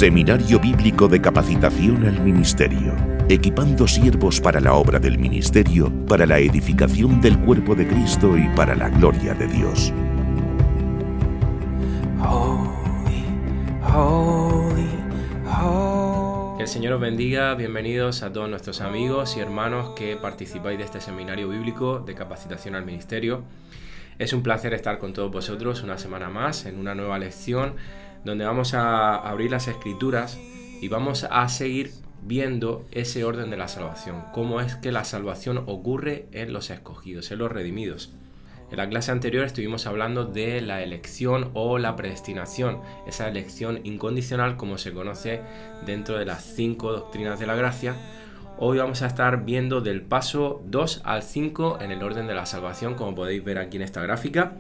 Seminario Bíblico de Capacitación al Ministerio, equipando siervos para la obra del ministerio, para la edificación del cuerpo de Cristo y para la gloria de Dios. Que el Señor os bendiga. Bienvenidos a todos nuestros amigos y hermanos que participáis de este Seminario Bíblico de Capacitación al Ministerio. Es un placer estar con todos vosotros una semana más en una nueva lección donde vamos a abrir las Escrituras y vamos a seguir viendo ese orden de la salvación, cómo es que la salvación ocurre en los escogidos, en los redimidos. En la clase anterior estuvimos hablando de la elección o la predestinación, esa elección incondicional como se conoce dentro de las 5 doctrinas de la gracia. Hoy vamos a estar viendo del paso 2 al 5 en el orden de la salvación, como podéis ver aquí en esta gráfica.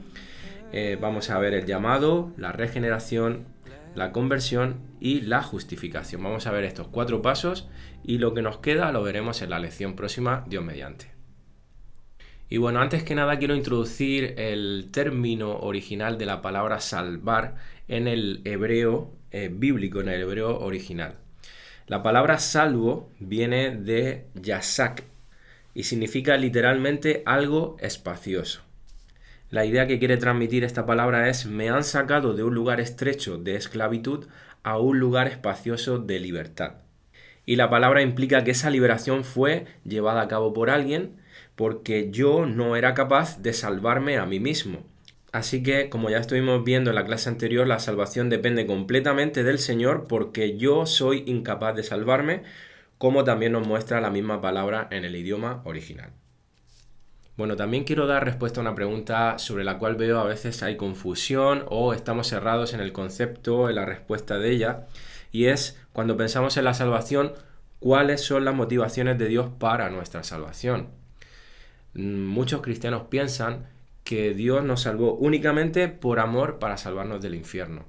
Vamos a ver el llamado, la regeneración, la conversión y la justificación. Vamos a ver estos 4 pasos y lo que nos queda lo veremos en la lección próxima, Dios mediante. Y bueno, antes que nada quiero introducir el término original de la palabra salvar en el hebreo bíblico, en el hebreo original. La palabra salvo viene de yasak y significa literalmente algo espacioso. La idea que quiere transmitir esta palabra es: me han sacado de un lugar estrecho de esclavitud a un lugar espacioso de libertad. Y la palabra implica que esa liberación fue llevada a cabo por alguien porque yo no era capaz de salvarme a mí mismo. Así que, como ya estuvimos viendo en la clase anterior, la salvación depende completamente del Señor porque yo soy incapaz de salvarme, como también nos muestra la misma palabra en el idioma original. Bueno, también quiero dar respuesta a una pregunta sobre la cual veo a veces hay confusión o estamos cerrados en el concepto, en la respuesta de ella, y es cuando pensamos en la salvación, ¿cuáles son las motivaciones de Dios para nuestra salvación? Muchos cristianos piensan que Dios nos salvó únicamente por amor para salvarnos del infierno.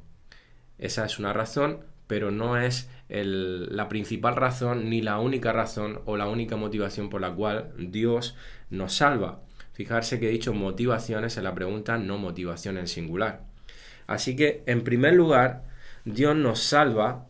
Esa es una razón, pero no es la principal razón, ni la única razón o la única motivación por la cual Dios nos salva. Fijarse que he dicho motivaciones en la pregunta, no motivación en singular. Así que, en primer lugar, Dios nos salva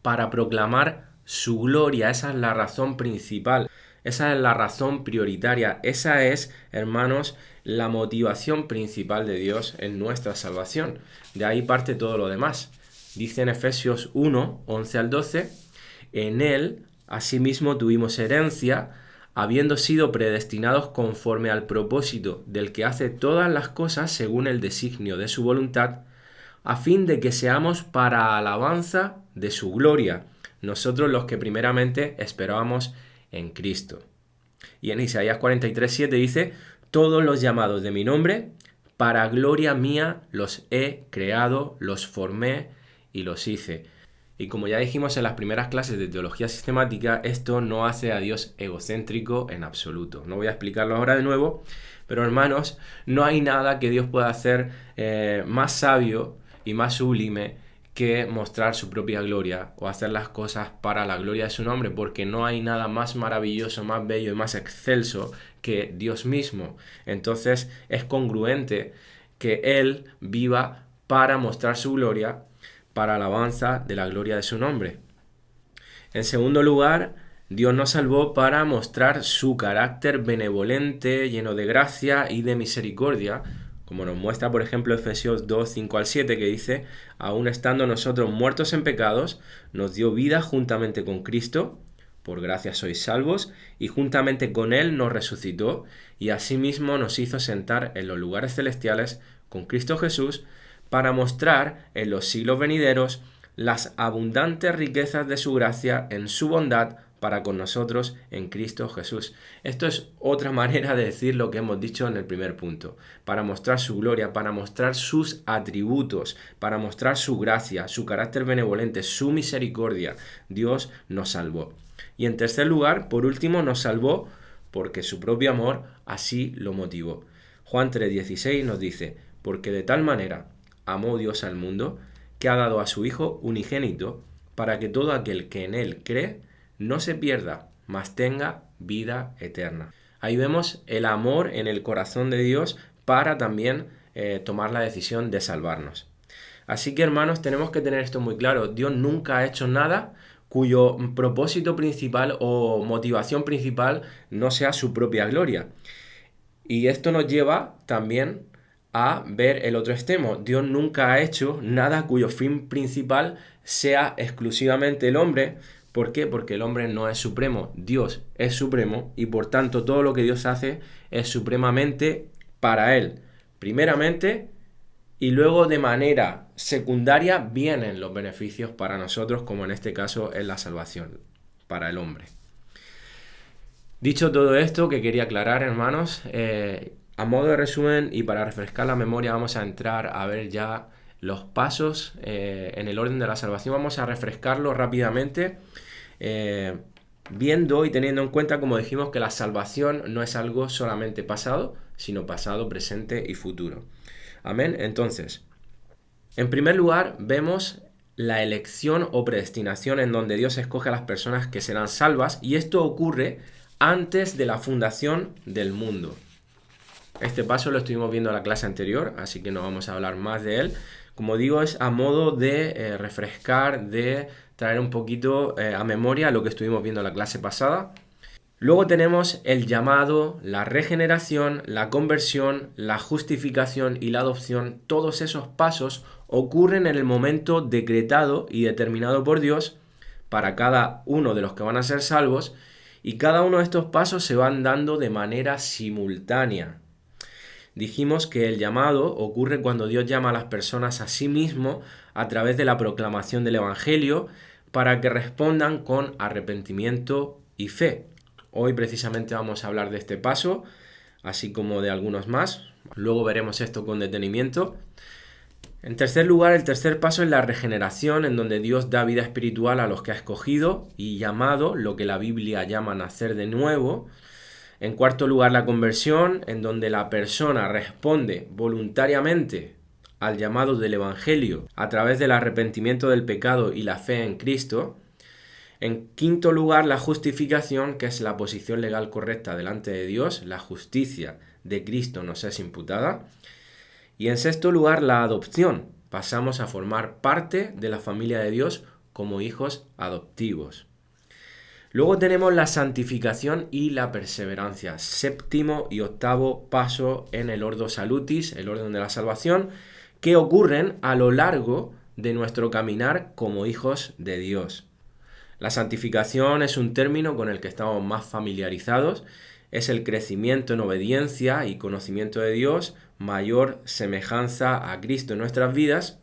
para proclamar su gloria. Esa es la razón principal. Esa es la razón prioritaria. Esa es, hermanos, la motivación principal de Dios en nuestra salvación. De ahí parte todo lo demás. Dice en Efesios 1, 11 al 12, en Él, asimismo, tuvimos herencia, habiendo sido predestinados conforme al propósito del que hace todas las cosas según el designio de su voluntad, a fin de que seamos para alabanza de su gloria, nosotros los que primeramente esperábamos en Cristo. Y en Isaías 43:7 dice: todos los llamados de mi nombre, para gloria mía los he creado, los formé y los hice. Y como ya dijimos en las primeras clases de teología sistemática, esto no hace a Dios egocéntrico en absoluto. No voy a explicarlo ahora de nuevo, pero hermanos, no hay nada que Dios pueda hacer más sabio y más sublime que mostrar su propia gloria o hacer las cosas para la gloria de su nombre, porque no hay nada más maravilloso, más bello y más excelso que Dios mismo. Entonces es congruente que Él viva para mostrar su gloria, para alabanza de la gloria de su nombre. En segundo lugar, Dios nos salvó para mostrar su carácter benevolente, lleno de gracia y de misericordia, como nos muestra, por ejemplo, Efesios 2, 5 al 7, que dice: aun estando nosotros muertos en pecados, nos dio vida juntamente con Cristo, por gracia sois salvos, y juntamente con Él nos resucitó, y asimismo nos hizo sentar en los lugares celestiales con Cristo Jesús, para mostrar en los siglos venideros las abundantes riquezas de su gracia en su bondad para con nosotros en Cristo Jesús. Esto es otra manera de decir lo que hemos dicho en el primer punto. Para mostrar su gloria, para mostrar sus atributos, para mostrar su gracia, su carácter benevolente, su misericordia, Dios nos salvó. Y en tercer lugar, por último, nos salvó porque su propio amor así lo motivó. Juan 3:16 nos dice: porque de tal manera amó Dios al mundo, que ha dado a su Hijo unigénito, para que todo aquel que en Él cree no se pierda, mas tenga vida eterna. Ahí vemos el amor en el corazón de Dios para también tomar la decisión de salvarnos. Así que, hermanos, tenemos que tener esto muy claro. Dios nunca ha hecho nada cuyo propósito principal o motivación principal no sea su propia gloria. Y esto nos lleva también a ver el otro extremo. Dios nunca ha hecho nada cuyo fin principal sea exclusivamente el hombre. ¿Por qué? Porque el hombre no es supremo. Dios es supremo y por tanto todo lo que Dios hace es supremamente para Él. Primeramente, y luego de manera secundaria vienen los beneficios para nosotros, como en este caso es la salvación para el hombre. Dicho todo esto, que quería aclarar, hermanos, a modo de resumen y para refrescar la memoria, vamos a entrar a ver ya los pasos en el orden de la salvación. Vamos a refrescarlo rápidamente, viendo y teniendo en cuenta, como dijimos, que la salvación no es algo solamente pasado, sino pasado, presente y futuro. Amén. Entonces, en primer lugar, vemos la elección o predestinación en donde Dios escoge a las personas que serán salvas, y esto ocurre antes de la fundación del mundo. Este paso lo estuvimos viendo en la clase anterior, así que no vamos a hablar más de él. Como digo, es a modo de refrescar, de traer un poquito a memoria lo que estuvimos viendo en la clase pasada. Luego tenemos el llamado, la regeneración, la conversión, la justificación y la adopción. Todos esos pasos ocurren en el momento decretado y determinado por Dios para cada uno de los que van a ser salvos, y cada uno de estos pasos se van dando de manera simultánea. Dijimos que el llamado ocurre cuando Dios llama a las personas a sí mismo a través de la proclamación del Evangelio para que respondan con arrepentimiento y fe. Hoy precisamente vamos a hablar de este paso, así como de algunos más. Luego veremos esto con detenimiento. En tercer lugar, el tercer paso es la regeneración, en donde Dios da vida espiritual a los que ha escogido y llamado, lo que la Biblia llama nacer de nuevo. En cuarto lugar, la conversión, en donde la persona responde voluntariamente al llamado del Evangelio a través del arrepentimiento del pecado y la fe en Cristo. En quinto lugar, la justificación, que es la posición legal correcta delante de Dios, la justicia de Cristo nos es imputada. Y en sexto lugar, la adopción. Pasamos a formar parte de la familia de Dios como hijos adoptivos. Luego tenemos la santificación y la perseverancia. Séptimo y octavo paso en el Ordo Salutis, el orden de la salvación, que ocurren a lo largo de nuestro caminar como hijos de Dios. La santificación es un término con el que estamos más familiarizados. Es el crecimiento en obediencia y conocimiento de Dios, mayor semejanza a Cristo en nuestras vidas.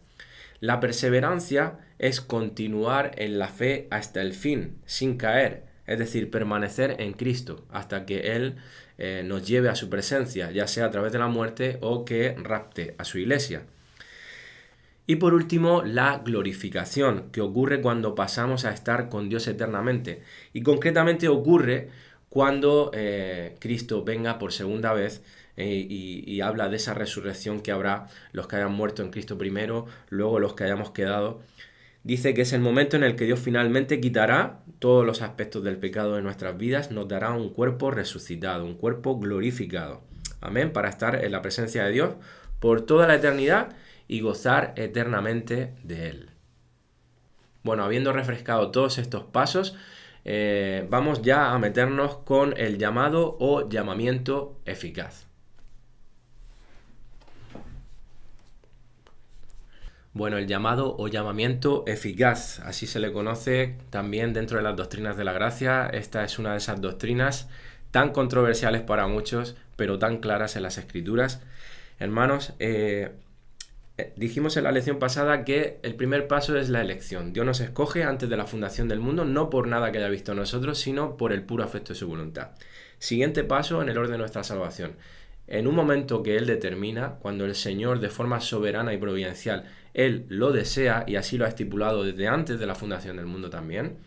La perseverancia es continuar en la fe hasta el fin, sin caer, es decir, permanecer en Cristo hasta que Él nos lleve a su presencia, ya sea a través de la muerte o que rapte a su iglesia. Y por último, la glorificación, que ocurre cuando pasamos a estar con Dios eternamente. Y concretamente ocurre cuando Cristo venga por segunda vez y habla de esa resurrección que habrá los que hayan muerto en Cristo primero, luego los que hayamos quedado. Dice que es el momento en el que Dios finalmente quitará todos los aspectos del pecado de nuestras vidas, nos dará un cuerpo resucitado, un cuerpo glorificado. Amén, para estar en la presencia de Dios por toda la eternidad y gozar eternamente de Él. Bueno, habiendo refrescado todos estos pasos, vamos ya a meternos con el llamado o llamamiento eficaz. Bueno, el llamado o llamamiento eficaz, así se le conoce también dentro de las doctrinas de la gracia. Esta es una de esas doctrinas tan controversiales para muchos, pero tan claras en las Escrituras. Hermanos, dijimos en la lección pasada que el primer paso es la elección. Dios nos escoge antes de la fundación del mundo, no por nada que haya visto en nosotros, sino por el puro afecto de su voluntad. Siguiente paso en el orden de nuestra salvación. En un momento que Él determina, cuando el Señor de forma soberana y providencial, Él lo desea y así lo ha estipulado desde antes de la fundación del mundo también,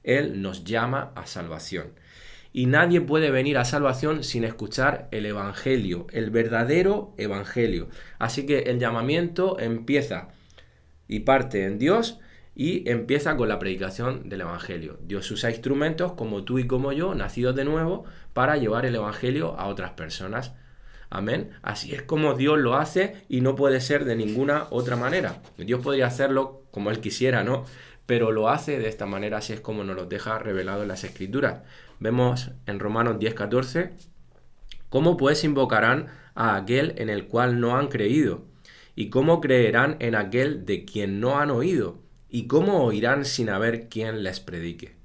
Él nos llama a salvación. Y nadie puede venir a salvación sin escuchar el Evangelio, el verdadero Evangelio. Así que el llamamiento empieza y parte en Dios y empieza con la predicación del Evangelio. Dios usa instrumentos como tú y como yo, nacidos de nuevo, para llevar el Evangelio a otras personas. Amén. Así es como Dios lo hace y no puede ser de ninguna otra manera. Dios podría hacerlo como Él quisiera, ¿no? Pero lo hace de esta manera, así es como nos lo deja revelado en las Escrituras. Vemos en Romanos 10:14, ¿cómo pues invocarán a aquel en el cual no han creído? ¿Y cómo creerán en aquel de quien no han oído? ¿Y cómo oirán sin haber quien les predique?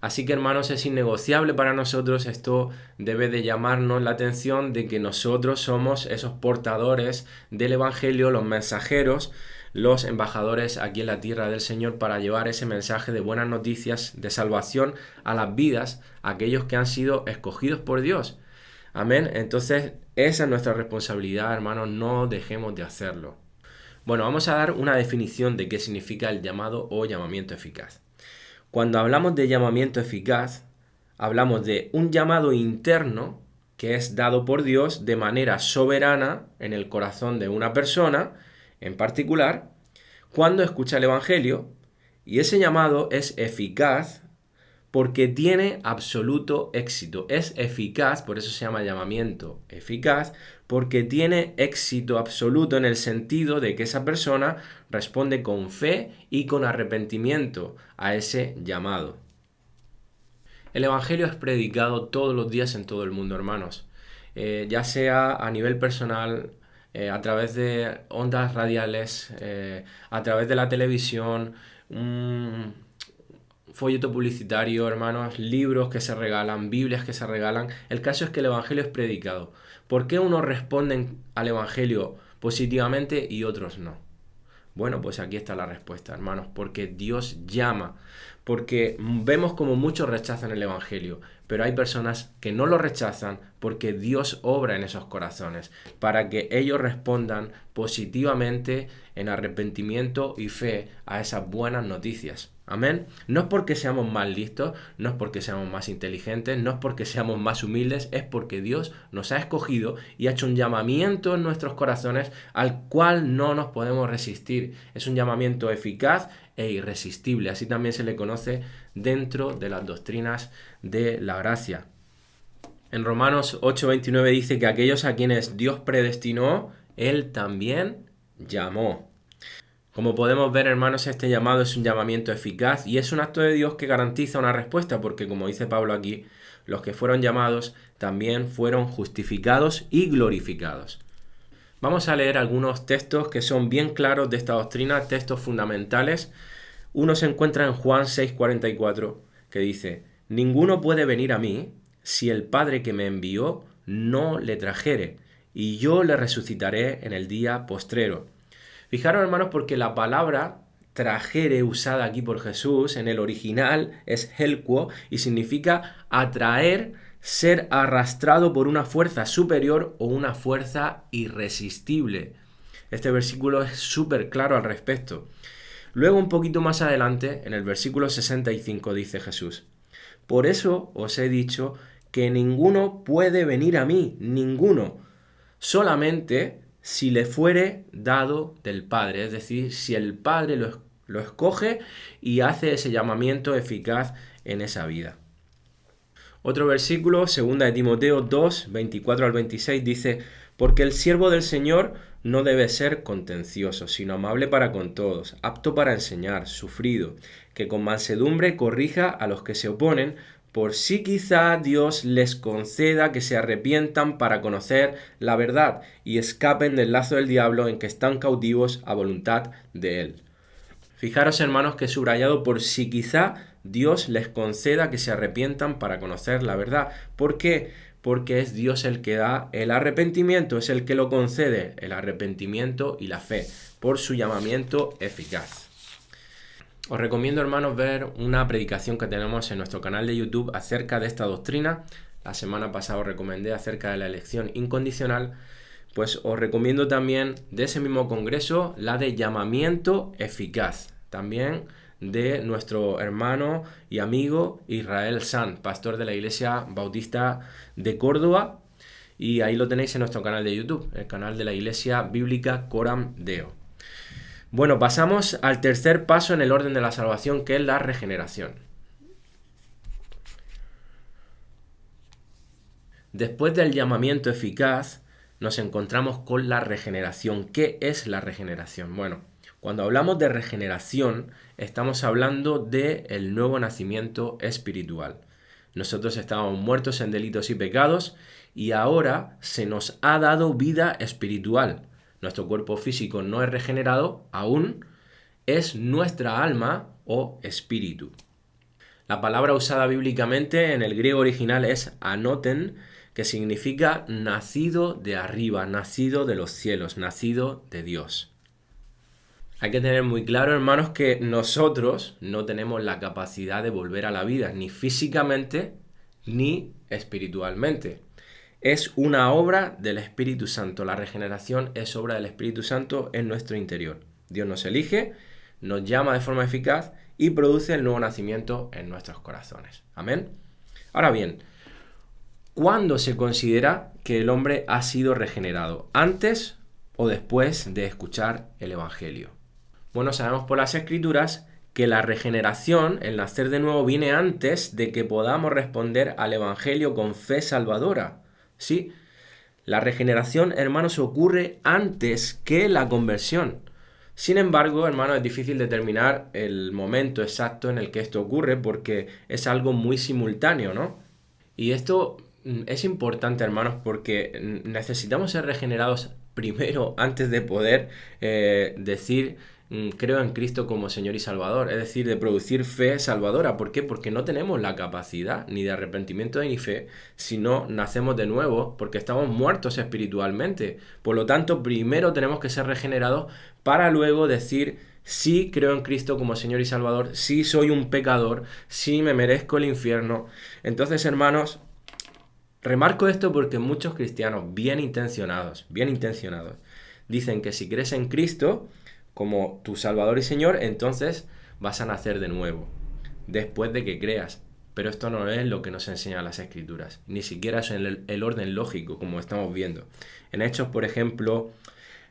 Así que, hermanos, es innegociable para nosotros, esto debe de llamarnos la atención de que nosotros somos esos portadores del Evangelio, los mensajeros, los embajadores aquí en la tierra del Señor para llevar ese mensaje de buenas noticias, de salvación a las vidas, a aquellos que han sido escogidos por Dios. Amén. Entonces, esa es nuestra responsabilidad, hermanos, no dejemos de hacerlo. Bueno, vamos a dar una definición de qué significa el llamado o llamamiento eficaz. Cuando hablamos de llamamiento eficaz, hablamos de un llamado interno que es dado por Dios de manera soberana en el corazón de una persona en particular cuando escucha el Evangelio, y ese llamado es eficaz porque tiene absoluto éxito. Es eficaz, por eso se llama llamamiento eficaz, porque tiene éxito absoluto en el sentido de que esa persona responde con fe y con arrepentimiento a ese llamado. El Evangelio es predicado todos los días en todo el mundo, hermanos. Ya sea a nivel personal, a través de ondas radiales, a través de la televisión, folleto publicitario, hermanos, libros que se regalan, Biblias que se regalan. El caso es que el Evangelio es predicado. ¿Por qué unos responden al Evangelio positivamente y otros no? Bueno, pues aquí está la respuesta, hermanos, porque Dios llama, porque vemos como muchos rechazan el Evangelio, pero hay personas que no lo rechazan porque Dios obra en esos corazones, para que ellos respondan positivamente en arrepentimiento y fe a esas buenas noticias. Amén. No es porque seamos más listos, no es porque seamos más inteligentes, no es porque seamos más humildes, es porque Dios nos ha escogido y ha hecho un llamamiento en nuestros corazones al cual no nos podemos resistir. Es un llamamiento eficaz e irresistible. Así también se le conoce dentro de las doctrinas de la gracia. En Romanos 8:29 dice que aquellos a quienes Dios predestinó, Él también llamó. Como podemos ver, hermanos, este llamado es un llamamiento eficaz y es un acto de Dios que garantiza una respuesta, porque como dice Pablo aquí, los que fueron llamados también fueron justificados y glorificados. Vamos a leer algunos textos que son bien claros de esta doctrina, textos fundamentales. Uno se encuentra en Juan 6:44, que dice: ninguno puede venir a mí si el Padre que me envió no le trajere, y yo le resucitaré en el día postrero. Fijaros, hermanos, porque la palabra trajere usada aquí por Jesús en el original es helquo y significa atraer, ser arrastrado por una fuerza superior o una fuerza irresistible. Este versículo es súper claro al respecto. Luego, un poquito más adelante, en el versículo 65 dice Jesús: por eso os he dicho que ninguno puede venir a mí, ninguno, solamente si le fuere dado del Padre, es decir, si el Padre lo escoge y hace ese llamamiento eficaz en esa vida. Otro versículo, 2 de Timoteo 2, 24 al 26, dice: porque el siervo del Señor no debe ser contencioso, sino amable para con todos, apto para enseñar, sufrido, que con mansedumbre corrija a los que se oponen, por si quizá Dios les conceda que se arrepientan para conocer la verdad y escapen del lazo del diablo en que están cautivos a voluntad de él. Fijaros, hermanos, que he subrayado por si quizá Dios les conceda que se arrepientan para conocer la verdad. ¿Por qué? Porque es Dios el que da el arrepentimiento, es el que lo concede, el arrepentimiento y la fe, por su llamamiento eficaz. Os recomiendo, hermanos, ver una predicación que tenemos en nuestro canal de YouTube acerca de esta doctrina. La semana pasada os recomendé acerca de la elección incondicional. Pues os recomiendo también de ese mismo congreso la de llamamiento eficaz, también de nuestro hermano y amigo Israel Sanz, pastor de la Iglesia Bautista de Córdoba, y ahí lo tenéis en nuestro canal de YouTube, el canal de la Iglesia Bíblica Coram Deo. Bueno, pasamos al tercer paso en el orden de la salvación, que es la regeneración. Después del llamamiento eficaz, nos encontramos con la regeneración. ¿Qué es la regeneración? Bueno, cuando hablamos de regeneración, estamos hablando del nuevo nacimiento espiritual. Nosotros estábamos muertos en delitos y pecados y ahora se nos ha dado vida espiritual. Nuestro cuerpo físico no es regenerado aún, es nuestra alma o espíritu. La palabra usada bíblicamente en el griego original es anoten, que significa nacido de arriba, nacido de los cielos, nacido de Dios. Hay que tener muy claro, hermanos, que nosotros no tenemos la capacidad de volver a la vida, ni físicamente ni espiritualmente. Es una obra del Espíritu Santo. La regeneración es obra del Espíritu Santo en nuestro interior. Dios nos elige, nos llama de forma eficaz y produce el nuevo nacimiento en nuestros corazones. Amén. Ahora bien, ¿cuándo se considera que el hombre ha sido regenerado? ¿Antes o después de escuchar el Evangelio? Bueno, sabemos por las Escrituras que la regeneración, el nacer de nuevo, viene antes de que podamos responder al Evangelio con fe salvadora. Sí, la regeneración, hermanos, ocurre antes que la conversión. Sin embargo, hermanos, es difícil determinar el momento exacto en el que esto ocurre porque es algo muy simultáneo, ¿no? Y esto es importante, hermanos, porque necesitamos ser regenerados primero antes de poder decir creo en Cristo como Señor y Salvador, es decir, de producir fe salvadora. ¿Por qué? Porque no tenemos la capacidad ni de arrepentimiento ni fe si no nacemos de nuevo, porque estamos muertos espiritualmente. Por lo tanto, primero tenemos que ser regenerados para luego decir sí creo en Cristo como Señor y Salvador, sí soy un pecador, sí me merezco el infierno. Entonces, hermanos, remarco esto porque muchos cristianos bien intencionados, dicen que si crees en Cristo como tu Salvador y Señor, entonces vas a nacer de nuevo, después de que creas. Pero esto no es lo que nos enseñan las Escrituras, ni siquiera es el orden lógico, como estamos viendo. En Hechos, por ejemplo,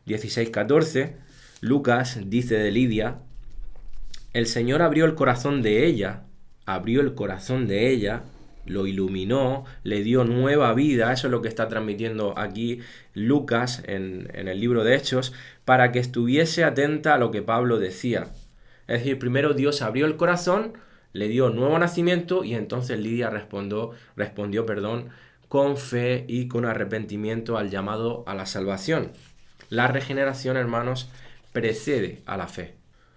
16:14, Lucas dice de Lidia, el Señor abrió el corazón de ella, lo iluminó, le dio nueva vida, eso es lo que está transmitiendo aquí Lucas en el libro de Hechos, para que estuviese atenta a lo que Pablo decía. Es decir, primero Dios abrió el corazón, le dio nuevo nacimiento y entonces Lidia respondió, con fe y con arrepentimiento al llamado a la salvación. La regeneración, hermanos, precede a la fe.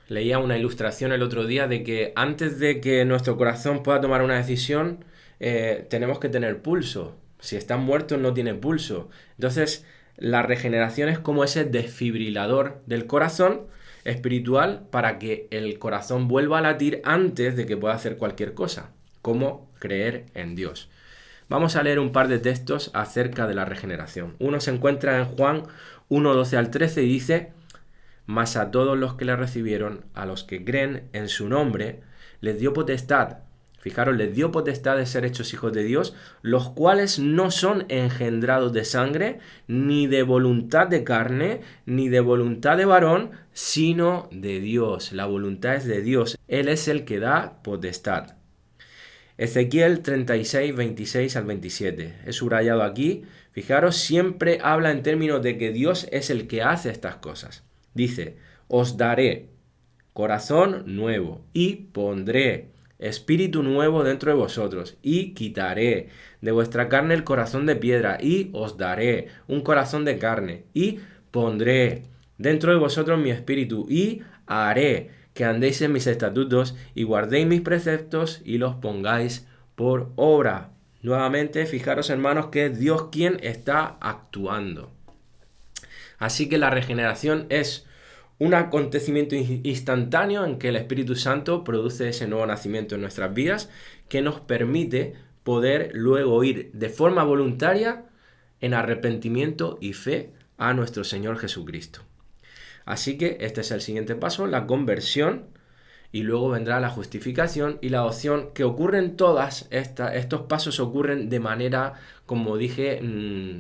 Leía una ilustración el otro día de que antes de que nuestro corazón pueda tomar una decisión, tenemos que tener pulso. Si están muertos no tiene pulso. Entonces, la regeneración es como ese desfibrilador del corazón espiritual para que el corazón vuelva a latir antes de que pueda hacer cualquier cosa, como creer en Dios. Vamos a leer un par de textos acerca de la regeneración. Uno se encuentra en Juan 1:12 al 13 y dice: mas a todos los que le recibieron, a los que creen en su nombre, les dio potestad. Fijaros, les dio potestad de ser hechos hijos de Dios, los cuales no son engendrados de sangre, ni de voluntad de carne, ni de voluntad de varón, sino de Dios. La voluntad es de Dios. Él es el que da potestad. Ezequiel 36, 26 al 27. He subrayado aquí. Fijaros, siempre habla en términos de que Dios es el que hace estas cosas. Dice, os daré corazón nuevo y pondré espíritu nuevo dentro de vosotros y quitaré de vuestra carne el corazón de piedra y os daré un corazón de carne y pondré dentro de vosotros mi espíritu y haré que andéis en mis estatutos y guardéis mis preceptos y los pongáis por obra. Nuevamente, fijaros, hermanos, que es Dios quien está actuando. Así que la regeneración es un acontecimiento instantáneo en que el Espíritu Santo produce ese nuevo nacimiento en nuestras vidas que nos permite poder luego ir de forma voluntaria en arrepentimiento y fe a nuestro Señor Jesucristo. Así que este es el siguiente paso, la conversión, y luego vendrá la justificación y la adopción, que ocurren estos pasos ocurren de manera, como dije,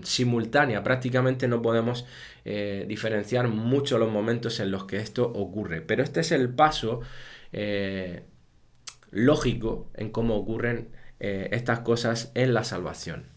simultánea. Prácticamente no podemos diferenciar mucho los momentos en los que esto ocurre. Pero este es el paso lógico en cómo ocurren estas cosas en la salvación.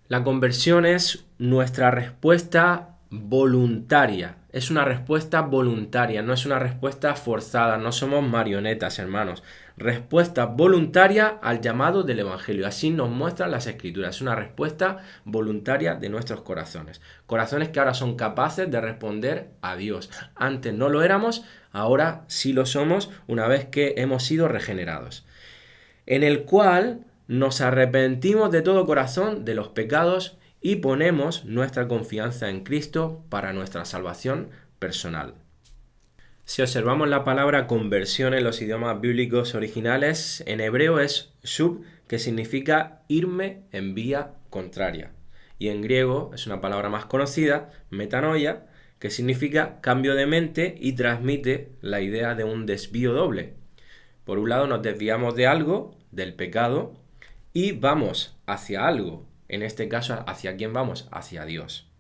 La conversión es nuestra respuesta voluntaria. Es una respuesta voluntaria, no es una respuesta forzada, no somos marionetas, hermanos. Respuesta voluntaria al llamado del Evangelio. Así nos muestran las Escrituras. Es una respuesta voluntaria de nuestros corazones. Corazones que ahora son capaces de responder a Dios. Antes no lo éramos, ahora sí lo somos una vez que hemos sido regenerados. En el cual nos arrepentimos de todo corazón de los pecados y ponemos nuestra confianza en Cristo para nuestra salvación personal. Si observamos la palabra conversión en los idiomas bíblicos originales, en hebreo es shub, que significa irme en vía contraria. Y en griego es una palabra más conocida, metanoia, que significa cambio de mente y transmite la idea de un desvío doble. Por un lado nos desviamos de algo, del pecado, y vamos hacia algo. En este caso, ¿hacia quién vamos? Hacia Dios.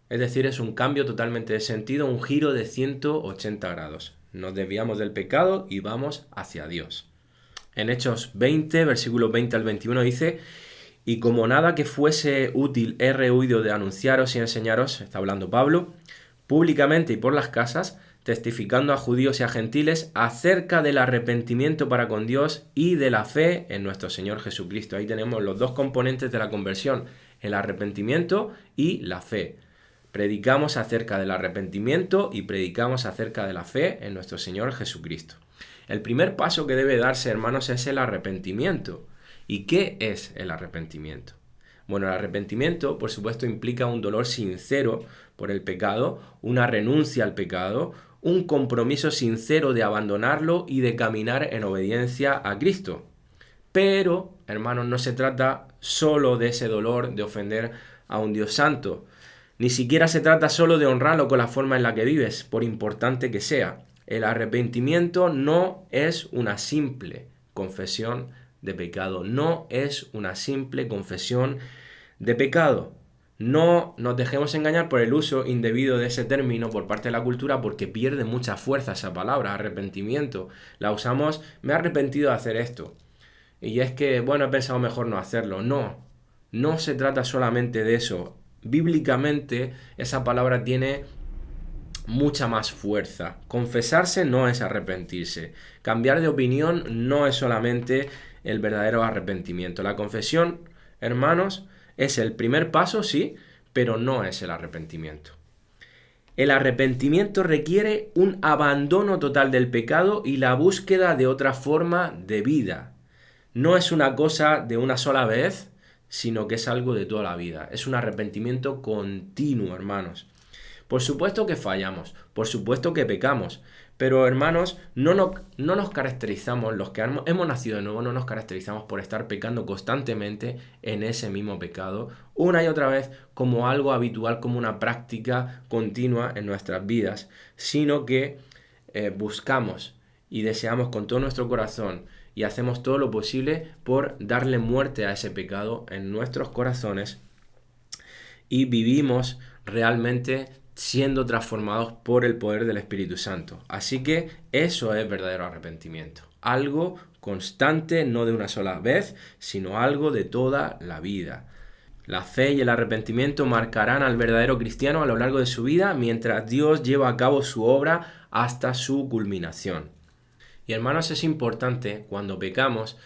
Es decir, es un cambio totalmente de sentido, un giro de 180 grados. Nos desviamos del pecado y vamos hacia Dios. En Hechos 20, versículos 20 al 21 dice: y como nada que fuese útil he rehuido de anunciaros y enseñaros, está hablando Pablo, públicamente y por las casas, testificando a judíos y a gentiles acerca del arrepentimiento para con Dios y de la fe en nuestro Señor Jesucristo. Ahí tenemos los dos componentes de la conversión, el arrepentimiento y la fe. Predicamos acerca del arrepentimiento y predicamos acerca de la fe en nuestro Señor Jesucristo. El primer paso que debe darse, hermanos, es el arrepentimiento. ¿Y qué es el arrepentimiento? Bueno, el arrepentimiento, por supuesto, implica un dolor sincero por el pecado, una renuncia al pecado, un compromiso sincero de abandonarlo y de caminar en obediencia a Cristo. Pero, hermanos, no se trata solo de ese dolor de ofender a un Dios santo. Ni siquiera se trata solo de honrarlo con la forma en la que vives, por importante que sea. El arrepentimiento no es una simple confesión de pecado. No es una simple confesión de pecado. No nos dejemos engañar por el uso indebido de ese término por parte de la cultura, porque pierde mucha fuerza esa palabra, arrepentimiento. La usamos, me he arrepentido de hacer esto. Y es que, bueno, he pensado mejor no hacerlo. No se trata solamente de eso. Bíblicamente esa palabra tiene mucha más fuerza. Confesarse no es arrepentirse. Cambiar de opinión no es solamente el verdadero arrepentimiento. La confesión, hermanos, es el primer paso, sí, pero no es el arrepentimiento. El arrepentimiento requiere un abandono total del pecado y la búsqueda de otra forma de vida. No es una cosa de una sola vez, sino que es algo de toda la vida. Es un arrepentimiento continuo, hermanos. Por supuesto que fallamos, por supuesto que pecamos, pero hermanos, no nos caracterizamos, los que hemos nacido de nuevo, no nos caracterizamos por estar pecando constantemente en ese mismo pecado, una y otra vez, como algo habitual, como una práctica continua en nuestras vidas, sino que buscamos y deseamos con todo nuestro corazón y hacemos todo lo posible por darle muerte a ese pecado en nuestros corazones y vivimos realmente siendo transformados por el poder del Espíritu Santo. Así que eso es verdadero arrepentimiento. Algo constante, no de una sola vez, sino algo de toda la vida. La fe y el arrepentimiento marcarán al verdadero cristiano a lo largo de su vida mientras Dios lleva a cabo su obra hasta su culminación. Y hermanos, es importante cuando pecamos,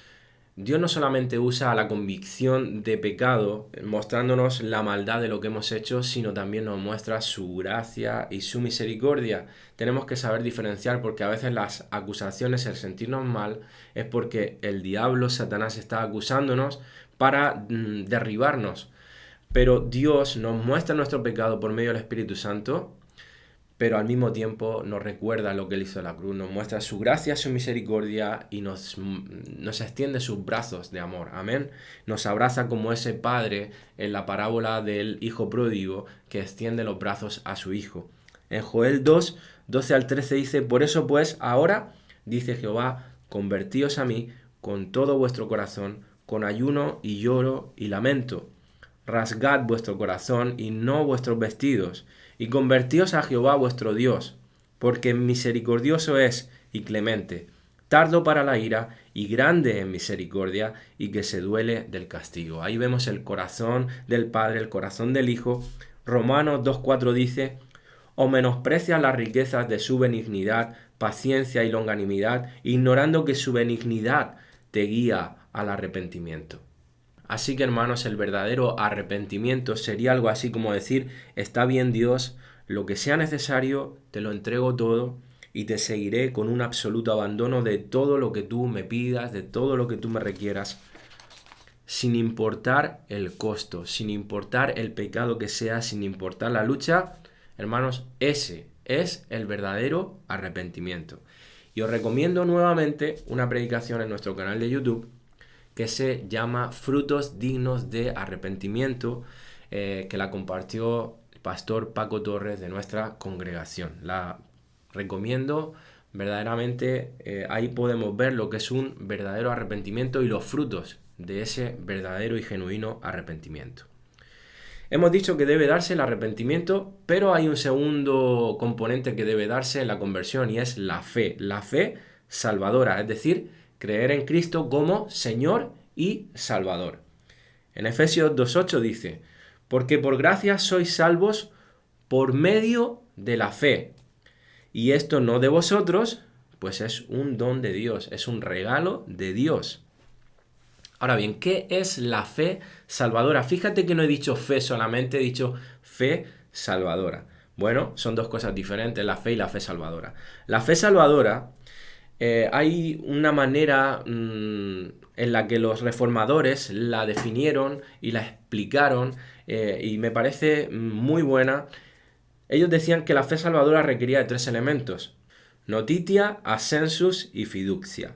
Dios no solamente usa la convicción de pecado mostrándonos la maldad de lo que hemos hecho, sino también nos muestra su gracia y su misericordia. Tenemos que saber diferenciar, porque a veces las acusaciones, el sentirnos mal, es porque el diablo, Satanás, está acusándonos para derribarnos. Pero Dios nos muestra nuestro pecado por medio del Espíritu Santo, pero al mismo tiempo nos recuerda lo que Él hizo en la cruz, nos muestra su gracia, su misericordia y nos extiende sus brazos de amor. Amén. Nos abraza como ese padre en la parábola del hijo pródigo que extiende los brazos a su hijo. En Joel 2, 12 al 13 dice: por eso pues ahora, dice Jehová, convertíos a mí con todo vuestro corazón, con ayuno y lloro y lamento. Rasgad vuestro corazón y no vuestros vestidos, y convertíos a Jehová vuestro Dios, porque misericordioso es y clemente, tardo para la ira y grande en misericordia y que se duele del castigo. Ahí vemos el corazón del Padre, el corazón del Hijo. Romanos 2:4 dice: o menosprecias las riquezas de su benignidad, paciencia y longanimidad, ignorando que su benignidad te guía al arrepentimiento. Así que, hermanos, el verdadero arrepentimiento sería algo así como decir: está bien, Dios, lo que sea necesario, te lo entrego todo y te seguiré con un absoluto abandono de todo lo que tú me pidas, de todo lo que tú me requieras, sin importar el costo, sin importar el pecado que sea, sin importar la lucha. Hermanos, ese es el verdadero arrepentimiento. Y os recomiendo nuevamente una predicación en nuestro canal de YouTube que se llama Frutos Dignos de Arrepentimiento, que la compartió el pastor Paco Torres de nuestra congregación. La recomiendo verdaderamente. Ahí podemos ver lo que es un verdadero arrepentimiento y los frutos de ese verdadero y genuino arrepentimiento. Hemos dicho que debe darse el arrepentimiento, pero hay un segundo componente que debe darse en la conversión y es la fe salvadora, es decir, creer en Cristo como Señor y Salvador. En Efesios 2:8 dice: porque por gracia sois salvos por medio de la fe, y esto no de vosotros, pues es un don de Dios, es un regalo de Dios. Ahora bien, ¿qué es la fe salvadora? Fíjate que no he dicho fe solamente, he dicho fe salvadora. Bueno, son dos cosas diferentes, la fe y la fe salvadora. La fe salvadora, hay una manera en la que los reformadores la definieron y la explicaron, y me parece muy buena. Ellos decían que la fe salvadora requería de 3 elementos: notitia, assensus y fiducia.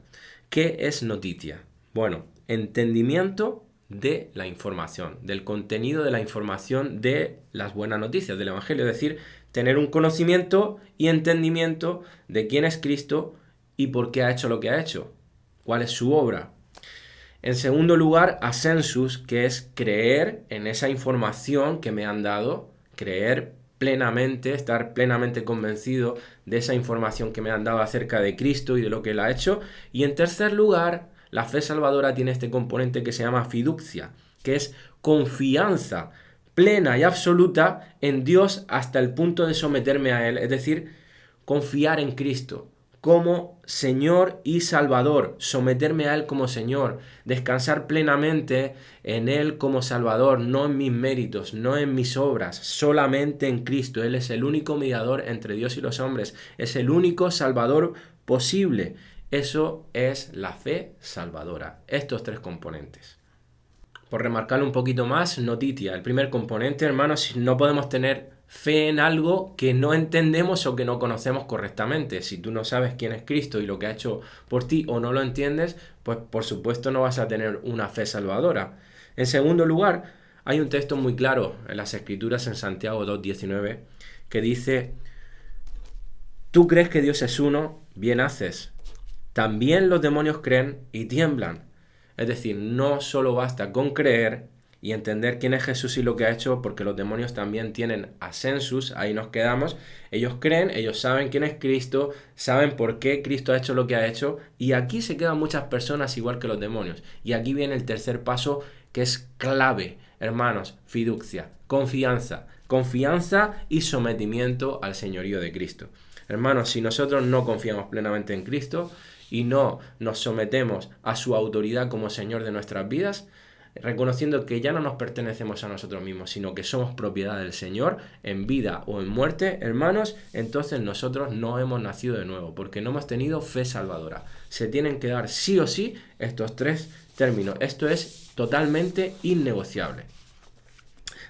¿Qué es notitia? Bueno, entendimiento de la información, del contenido de la información de las buenas noticias del Evangelio, es decir, tener un conocimiento y entendimiento de quién es Cristo y por qué ha hecho lo que ha hecho, cuál es su obra. En segundo lugar, assensus, que es creer en esa información que me han dado, creer plenamente, estar plenamente convencido de esa información que me han dado acerca de Cristo y de lo que Él ha hecho. Y en tercer lugar, la fe salvadora tiene este componente que se llama fiducia, que es confianza plena y absoluta en Dios hasta el punto de someterme a Él, es decir, confiar en Cristo como Señor y Salvador, someterme a Él como Señor, descansar plenamente en Él como Salvador, no en mis méritos, no en mis obras, solamente en Cristo. Él es el único mediador entre Dios y los hombres, es el único Salvador posible. Eso es la fe salvadora, estos 3 componentes. Por remarcarlo un poquito más, notitia, el primer componente, hermanos, no podemos tener fe en algo que no entendemos o que no conocemos correctamente. Si tú no sabes quién es Cristo y lo que ha hecho por ti o no lo entiendes, pues por supuesto no vas a tener una fe salvadora. En segundo lugar, hay un texto muy claro en las Escrituras en Santiago 2:19 que dice: tú crees que Dios es uno, bien haces. También los demonios creen y tiemblan. Es decir, no solo basta con creer y entender quién es Jesús y lo que ha hecho, porque los demonios también tienen assensus, ahí nos quedamos. Ellos creen, ellos saben quién es Cristo, saben por qué Cristo ha hecho lo que ha hecho, y aquí se quedan muchas personas igual que los demonios. Y aquí viene el tercer paso, que es clave, hermanos: fiducia, confianza y sometimiento al señorío de Cristo. Hermanos, si nosotros no confiamos plenamente en Cristo y no nos sometemos a su autoridad como Señor de nuestras vidas, reconociendo que ya no nos pertenecemos a nosotros mismos, sino que somos propiedad del Señor en vida o en muerte, hermanos, entonces nosotros no hemos nacido de nuevo, porque no hemos tenido fe salvadora. Se tienen que dar sí o sí estos 3 términos. Esto es totalmente innegociable.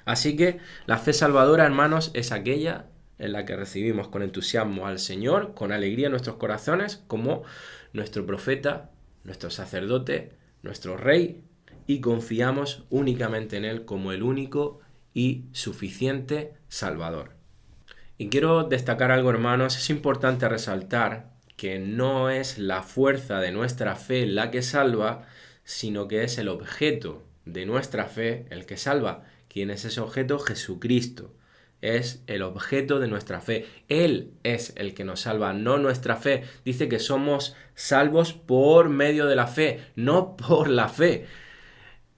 Así que la fe salvadora, hermanos, es aquella en la que recibimos con entusiasmo al Señor, con alegría en nuestros corazones, como nuestro profeta, nuestro sacerdote, nuestro rey, y confiamos únicamente en Él como el único y suficiente Salvador. Y quiero destacar algo, hermanos, es importante resaltar que no es la fuerza de nuestra fe la que salva, sino que es el objeto de nuestra fe el que salva. ¿Quién es ese objeto? Jesucristo. es el objeto de nuestra fe. Él es el que nos salva, no nuestra fe. Dice que somos salvos por medio de la fe, no por la fe.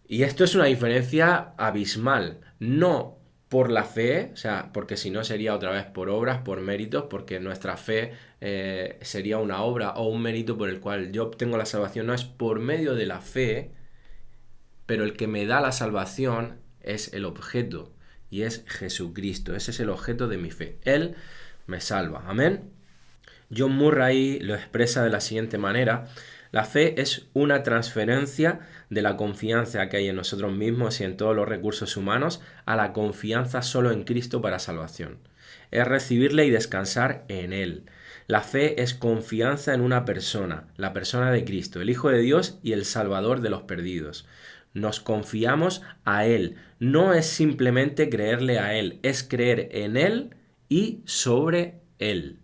Y esto es una diferencia abismal. No por la fe, o sea, porque si no sería otra vez por obras, por méritos, porque nuestra fe sería una obra o un mérito por el cual yo obtengo la salvación. No, es por medio de la fe, pero el que me da la salvación es el objeto, y es Jesucristo. Ese es el objeto de mi fe. Él me salva. Amén. John Murray lo expresa de la siguiente manera: la fe es una transferencia de la confianza que hay en nosotros mismos y en todos los recursos humanos a la confianza solo en Cristo para salvación. Es recibirle y descansar en Él. La fe es confianza en una persona, la persona de Cristo, el Hijo de Dios y el Salvador de los perdidos. Nos confiamos a Él. No es simplemente creerle a Él, es creer en Él y sobre Él.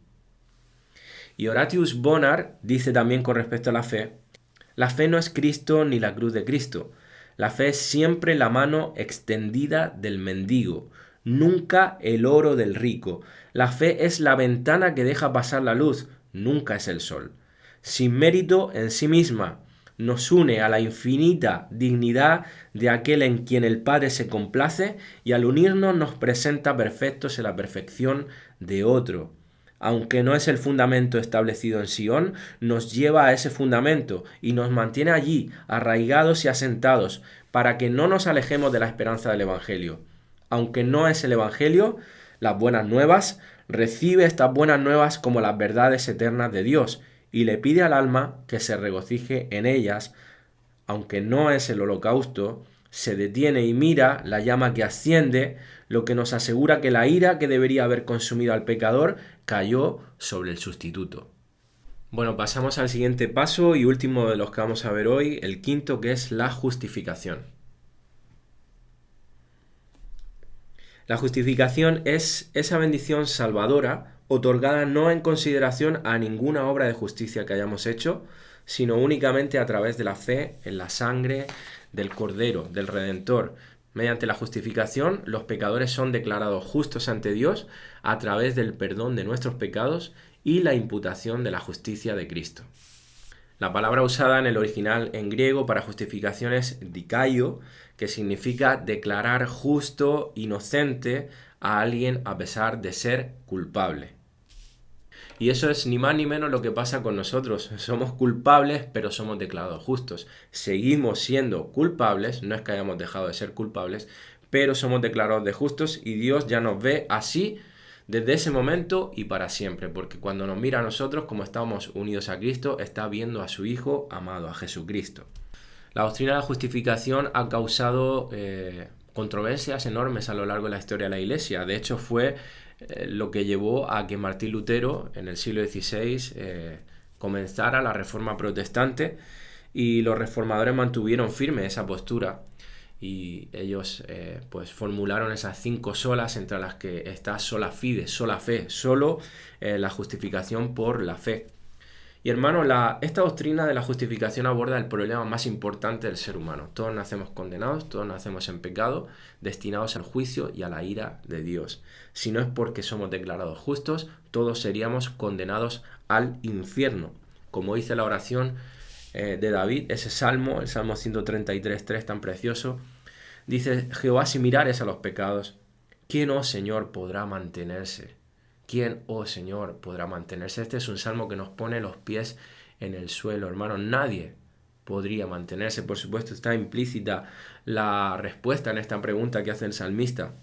Y Horatius Bonar dice también con respecto a la fe no es Cristo ni la cruz de Cristo. La fe es siempre la mano extendida del mendigo, nunca el oro del rico. La fe es la ventana que deja pasar la luz, nunca es el sol. Sin mérito en sí misma, nos une a la infinita dignidad de aquel en quien el Padre se complace, y al unirnos nos presenta perfectos en la perfección de otro. Aunque no es el fundamento establecido en Sion, nos lleva a ese fundamento y nos mantiene allí, arraigados y asentados, para que no nos alejemos de la esperanza del Evangelio. Aunque no es el Evangelio, las buenas nuevas, recibe estas buenas nuevas como las verdades eternas de Dios, y le pide al alma que se regocije en ellas. Aunque no es el holocausto, se detiene y mira la llama que asciende, lo que nos asegura que la ira que debería haber consumido al pecador cayó sobre el sustituto. Bueno, pasamos al siguiente paso y último de los que vamos a ver hoy, el quinto, que es la justificación. La justificación es esa bendición salvadora otorgada no en consideración a ninguna obra de justicia que hayamos hecho, sino únicamente a través de la fe en la sangre del Cordero, del Redentor. Mediante la justificación, los pecadores son declarados justos ante Dios a través del perdón de nuestros pecados y la imputación de la justicia de Cristo. La palabra usada en el original en griego para justificación es dikaio, que significa declarar justo, inocente a alguien a pesar de ser culpable. Y eso es ni más ni menos lo que pasa con nosotros. Somos culpables, pero somos declarados justos. Seguimos siendo culpables, no es que hayamos dejado de ser culpables, pero somos declarados de justos y Dios ya nos ve así desde ese momento y para siempre, porque cuando nos mira a nosotros, como estamos unidos a Cristo, está viendo a su Hijo amado, a Jesucristo. La doctrina de la justificación ha causado controversias enormes a lo largo de la historia de la Iglesia. De hecho, fue lo que llevó a que Martín Lutero, en el siglo XVI, comenzara la Reforma Protestante, y los reformadores mantuvieron firme esa postura. Y ellos pues formularon esas 5 solas, entre las que está sola fide, sola fe, solo la justificación por la fe. Y hermano, esta doctrina de la justificación aborda el problema más importante del ser humano. Todos nacemos condenados, todos nacemos en pecado, destinados al juicio y a la ira de Dios. Si no es porque somos declarados justos, todos seríamos condenados al infierno. Como dice la oración de David, ese salmo, el Salmo 133.3 tan precioso, dice: Jehová, si mirares a los pecados, ¿quién, oh Señor, podrá mantenerse? ¿Quién, oh Señor, podrá mantenerse? Este es un salmo que nos pone los pies en el suelo, hermano. Nadie podría mantenerse. Por supuesto, está implícita la respuesta en esta pregunta que hace el salmista.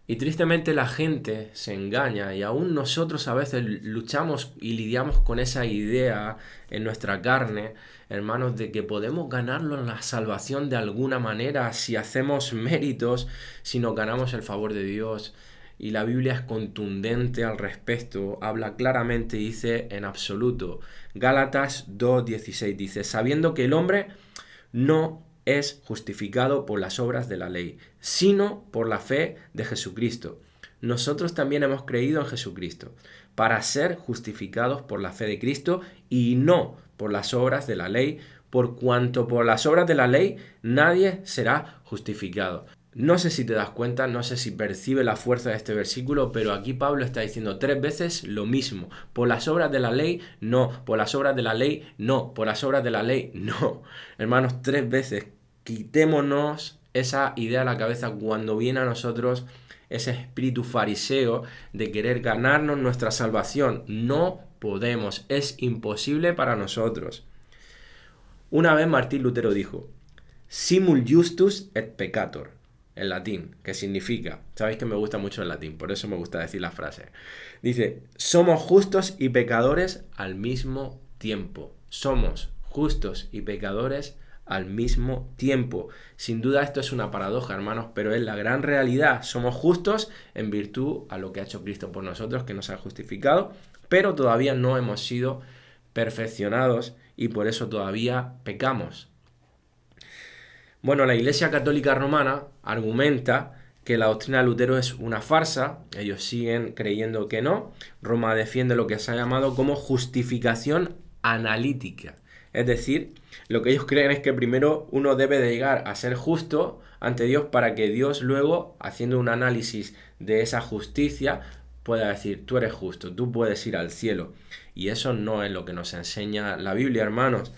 Y tristemente la gente se engaña, y aún nosotros a veces luchamos y lidiamos con esa idea en nuestra carne, hermanos, de que podemos ganarlo en la salvación de alguna manera si hacemos méritos, si nos ganamos el favor de Dios. Y la Biblia es contundente al respecto, habla claramente y dice en absoluto. Gálatas 2:16 dice: sabiendo que el hombre no es justificado por las obras de la ley, sino por la fe de Jesucristo. Nosotros también hemos creído en Jesucristo para ser justificados por la fe de Cristo y no por las obras de la ley, por cuanto por las obras de la ley nadie será justificado. No sé si te das cuenta, no sé si percibes la fuerza de este versículo, pero aquí Pablo está diciendo 3 veces lo mismo. Por las obras de la ley, no. Por las obras de la ley, no. Por las obras de la ley, no. Hermanos, 3 veces. Quitémonos esa idea a la cabeza cuando viene a nosotros ese espíritu fariseo de querer ganarnos nuestra salvación. No podemos, es imposible para nosotros. Una vez Martín Lutero dijo, simul justus et peccator, en latín, que significa, sabéis que me gusta mucho el latín, por eso me gusta decir la frase. Dice, somos justos y pecadores al mismo tiempo. Somos justos y pecadores al mismo tiempo. Sin duda esto es una paradoja, hermanos, pero es la gran realidad. Somos justos en virtud a lo que ha hecho Cristo por nosotros, que nos ha justificado, pero todavía no hemos sido perfeccionados y por eso todavía pecamos. Bueno, la Iglesia Católica Romana argumenta que la doctrina de Lutero es una farsa, ellos siguen creyendo que no. Roma defiende lo que se ha llamado como justificación analítica, es decir, lo que ellos creen es que primero uno debe de llegar a ser justo ante Dios para que Dios luego, haciendo un análisis de esa justicia, pueda decir, tú eres justo, tú puedes ir al cielo. Y eso no es lo que nos enseña la Biblia, hermanos.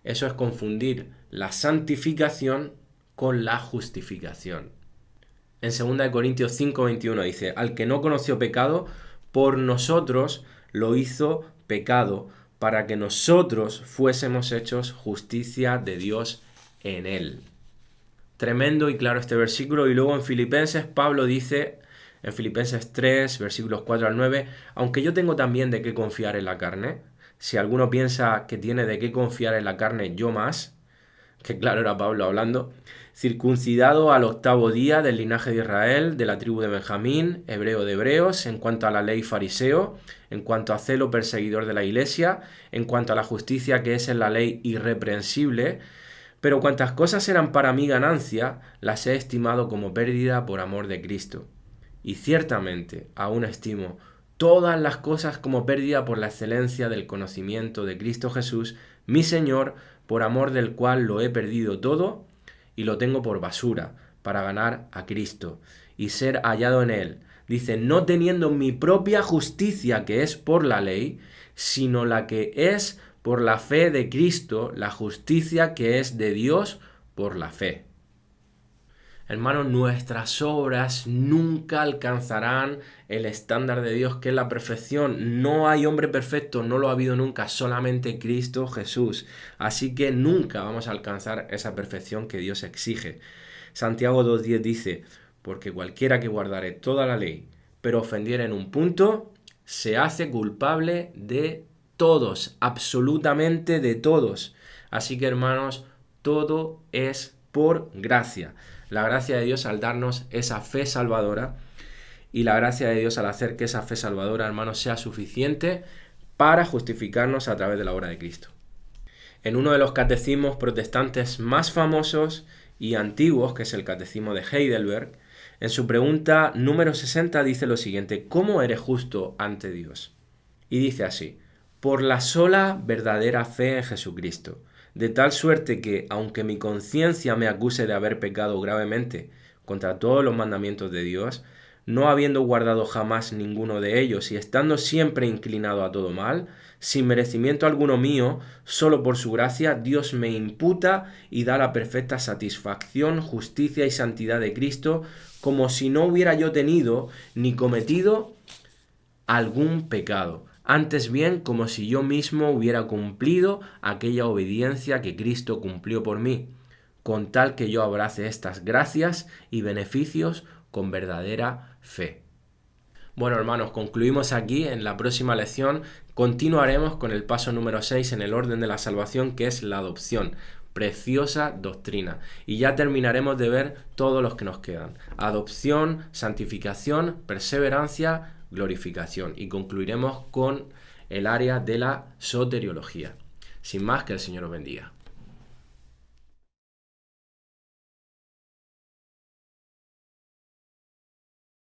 Eso es confundir la santificación con la justificación. En 2 Corintios 5:21 dice, al que no conoció pecado, por nosotros lo hizo pecado, para que nosotros fuésemos hechos justicia de Dios en él. Tremendo y claro este versículo. Y luego en Filipenses, Pablo dice, en Filipenses 3, versículos 4 al 9, aunque yo tengo también de qué confiar en la carne, si alguno piensa que tiene de qué confiar en la carne, yo más, que claro era Pablo hablando, circuncidado al 8º día del linaje de Israel, de la tribu de Benjamín, hebreo de hebreos, en cuanto a la ley fariseo, en cuanto a celo perseguidor de la iglesia, en cuanto a la justicia que es en la ley irreprensible, pero cuantas cosas eran para mí ganancia, las he estimado como pérdida por amor de Cristo. Y ciertamente aún estimo todas las cosas como pérdida por la excelencia del conocimiento de Cristo Jesús, mi Señor, por amor del cual lo he perdido todo y lo tengo por basura, para ganar a Cristo y ser hallado en Él. Dice, no teniendo mi propia justicia que es por la ley, sino la que es por la fe de Cristo, la justicia que es de Dios por la fe. Hermanos, nuestras obras nunca alcanzarán el estándar de Dios, que es la perfección. No hay hombre perfecto, no lo ha habido nunca, solamente Cristo Jesús. Así que nunca vamos a alcanzar esa perfección que Dios exige. Santiago 2:10 dice, porque cualquiera que guardare toda la ley, pero ofendiera en un punto, se hace culpable de todos, absolutamente de todos. Así que, hermanos, todo es por gracia. La gracia de Dios al darnos esa fe salvadora y la gracia de Dios al hacer que esa fe salvadora, hermanos, sea suficiente para justificarnos a través de la obra de Cristo. En uno de los catecismos protestantes más famosos y antiguos, que es el Catecismo de Heidelberg, en su pregunta número 60 dice lo siguiente, ¿cómo eres justo ante Dios? Y dice así, por la sola verdadera fe en Jesucristo, de tal suerte que, aunque mi conciencia me acuse de haber pecado gravemente contra todos los mandamientos de Dios, no habiendo guardado jamás ninguno de ellos y estando siempre inclinado a todo mal, sin merecimiento alguno mío, solo por su gracia, Dios me imputa y da la perfecta satisfacción, justicia y santidad de Cristo, como si no hubiera yo tenido ni cometido algún pecado. Antes bien, como si yo mismo hubiera cumplido aquella obediencia que Cristo cumplió por mí, con tal que yo abrace estas gracias y beneficios con verdadera fe. Bueno, hermanos, concluimos aquí. En la próxima lección continuaremos con el paso número 6 en el orden de la salvación, que es la adopción. Preciosa doctrina. Y ya terminaremos de ver todos los que nos quedan. Adopción, santificación, perseverancia, glorificación. Y concluiremos con el área de la soteriología. Sin más, que el Señor os bendiga.